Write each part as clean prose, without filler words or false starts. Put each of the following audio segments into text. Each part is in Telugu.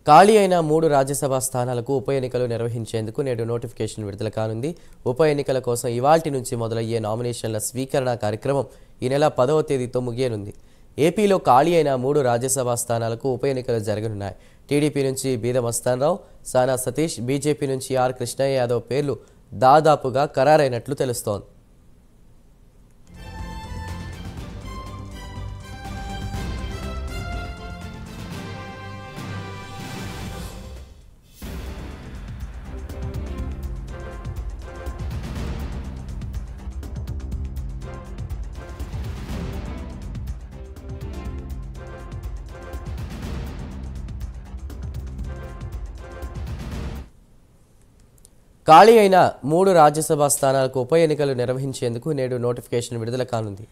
ఖాళీ అయిన 3 రాజ్యసభ స్థానాలకు ఉప ఎన్నికలు నిర్వహించేందుకు నేడు నోటిఫికేషన్ విడుదల కానుంది. ఉప ఎన్నికల కోసం ఇవాల్టి నుంచి మొదలయ్యే నామినేషన్ల స్వీకరణ కార్యక్రమం ఈ నెల 10వ తేదీతో ముగియనుంది. ఏపీలో ఖాళీ అయిన 3 రాజ్యసభ స్థానాలకు ఉప ఎన్నికలు జరగనున్నాయి. టీడీపీ నుంచి బీద మస్తాన్రావు, సానా సతీష్, బీజేపీ నుంచి ఆర్ కృష్ణయ్య యాదవ్ పేర్లు దాదాపుగా ఖరారైనట్లు తెలుస్తోంది. ఖాళీ అయిన 3 రాజ్యసభ స్థానాలకు ఉప ఎన్నికలు నిర్వహించేందుకు నేడు నోటిఫికేషన్ విడుదల కానుంది.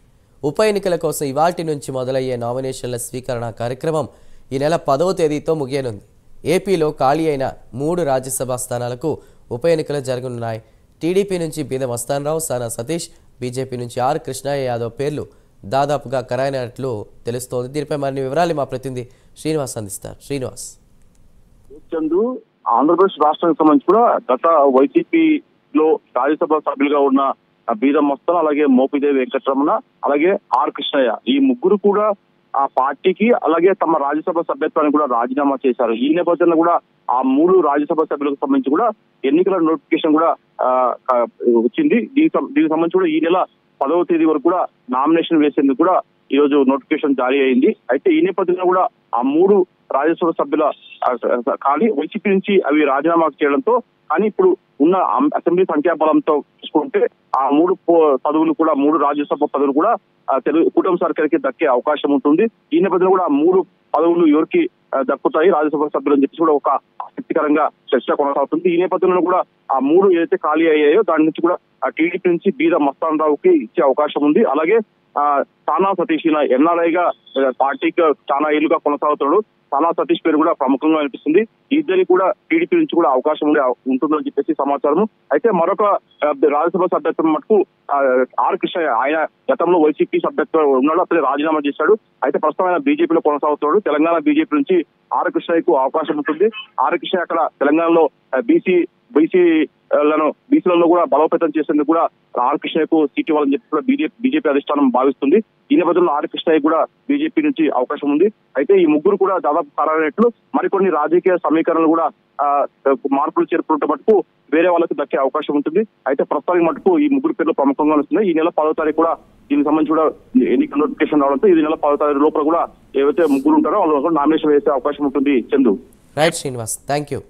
ఉప ఎన్నికల కోసం ఇవాల్టి నుంచి మొదలయ్యే నామినేషన్ల స్వీకరణ కార్యక్రమం ఈ నెల 10వ తేదీతో ముగియనుంది. ఏపీలో ఖాళీ అయిన 3 రాజ్యసభ స్థానాలకు ఉప ఎన్నికలు జరగనున్నాయి. టీడీపీ నుంచి బీద మస్తాన్రావు, సానా సతీష్, బీజేపీ నుంచి ఆర్ కృష్ణయ్య యాదవ్ పేర్లు దాదాపుగా ఖరారైనట్లు తెలుస్తోంది. దీనిపై మరిన్ని వివరాలు మా ప్రతినిధి శ్రీనివాస్ అందిస్తారు. శ్రీనివాస్. ఆంధ్రప్రదేశ్ రాష్ట్రానికి సంబంధించి కూడా గత వైసీపీలో రాజ్యసభ సభ్యులుగా ఉన్న బీద మస్తాన్, అలాగే మోపిదేవి వెంకటరమణ, అలాగే ఆర్ కృష్ణయ్య ఈ ముగ్గురు కూడా ఆ పార్టీకి అలాగే తమ రాజ్యసభ సభ్యత్వాన్ని కూడా రాజీనామా చేశారు. ఈ నేపథ్యంలో కూడా ఆ 3 రాజ్యసభ సభ్యులకు సంబంధించి కూడా ఎన్నికల నోటిఫికేషన్ కూడా వచ్చింది. దీనికి సంబంధించి కూడా ఈ నెల 10వ తేదీ వరకు కూడా నామినేషన్ వేసేందుకు కూడా ఈ రోజు నోటిఫికేషన్ జారీ అయింది. అయితే ఈ నేపథ్యంలో కూడా ఆ 3 రాజ్యసభ సభ్యుల కానీ వైసీపీ నుంచి అవి రాజీనామా చేయడంతో, కానీ ఇప్పుడు ఉన్న అసెంబ్లీ సంఖ్యాబలంతో చూసుకుంటే ఆ 3 పదవులు కూడా 3 రాజ్యసభ పదవులు కూడా తెలుగు కూటమి సర్కార్కి దక్కే అవకాశం ఉంటుంది. ఈ నేపథ్యంలో కూడా 3 పదవులు ఎవరికి దక్కుతాయి రాజ్యసభ సభ్యులు అని చెప్పి కూడా ఒక ఆసక్తికరంగా చర్చ కొనసాగుతుంది. ఈ నేపథ్యంలో కూడా ఆ 3 ఏదైతే ఖాళీ అయ్యాయో దాని నుంచి కూడా ఆ టీడీపీ నుంచి బీద మస్తాన్ రావుకి ఇచ్చే అవకాశం ఉంది. అలాగే సానా సతీష్ ఎన్ఆర్ఐగా పార్టీకి చాలా ఏళ్లుగా కొనసాగుతున్నాడు. సానా సతీష్ పేరు కూడా ప్రముఖంగా అనిపిస్తుంది. ఇద్దరికి కూడా టీడీపీ నుంచి కూడా అవకాశం ఉంటుందని చెప్పేసి సమాచారం. అయితే మరొక రాజ్యసభ సభ్యత్వం మటుకు ఆర్ కృష్ణయ్య, ఆయన గతంలో వైసీపీ సభ్యత్వం ఉన్నాడు, అప్పుడే రాజీనామా చేశాడు. అయితే ప్రస్తుతం ఆయన బీజేపీలో కొనసాగుతున్నాడు. తెలంగాణ బీజేపీ నుంచి ఆర్ కృష్ణయ్యకు అవకాశం ఉంటుంది. ఆర్ కృష్ణయ్య అక్కడ తెలంగాణలో బీసీలలో కూడా బలోపేతం చేసేందుకు కూడా ఆర్ కృష్ణయ్యకు సీట్ ఇవ్వాలని చెప్పి కూడా బీజేపీ అధిష్టానం భావిస్తుంది. ఈ నేపథ్యంలో ఆర్ కృష్ణయ్య కూడా బీజేపీ నుంచి అవకాశం ఉంది. అయితే ఈ ముగ్గురు కూడా దాదాపు ఖరారైనట్లు మరికొన్ని రాజకీయ సమీకరణలు కూడా మార్పులు చేర్పుంటే మటుకు వేరే వాళ్ళకి దక్కే అవకాశం ఉంటుంది. అయితే ప్రస్తుతానికి మటుకు ఈ ముగ్గురు పేర్లు ప్రముఖంగా వస్తున్నాయి. ఈ నెల 10వ తారీఖు కూడా దీనికి సంబంధించి కూడా ఎన్నికల నోటిఫికేషన్ రావడంతో ఈ నెల 10వ తారీఖు లోపల కూడా ఏవైతే ముగ్గురు ఉంటారో వాళ్ళు నామినేషన్ వేసే అవకాశం ఉంటుంది. Chandu. Right Srinivas, thank you.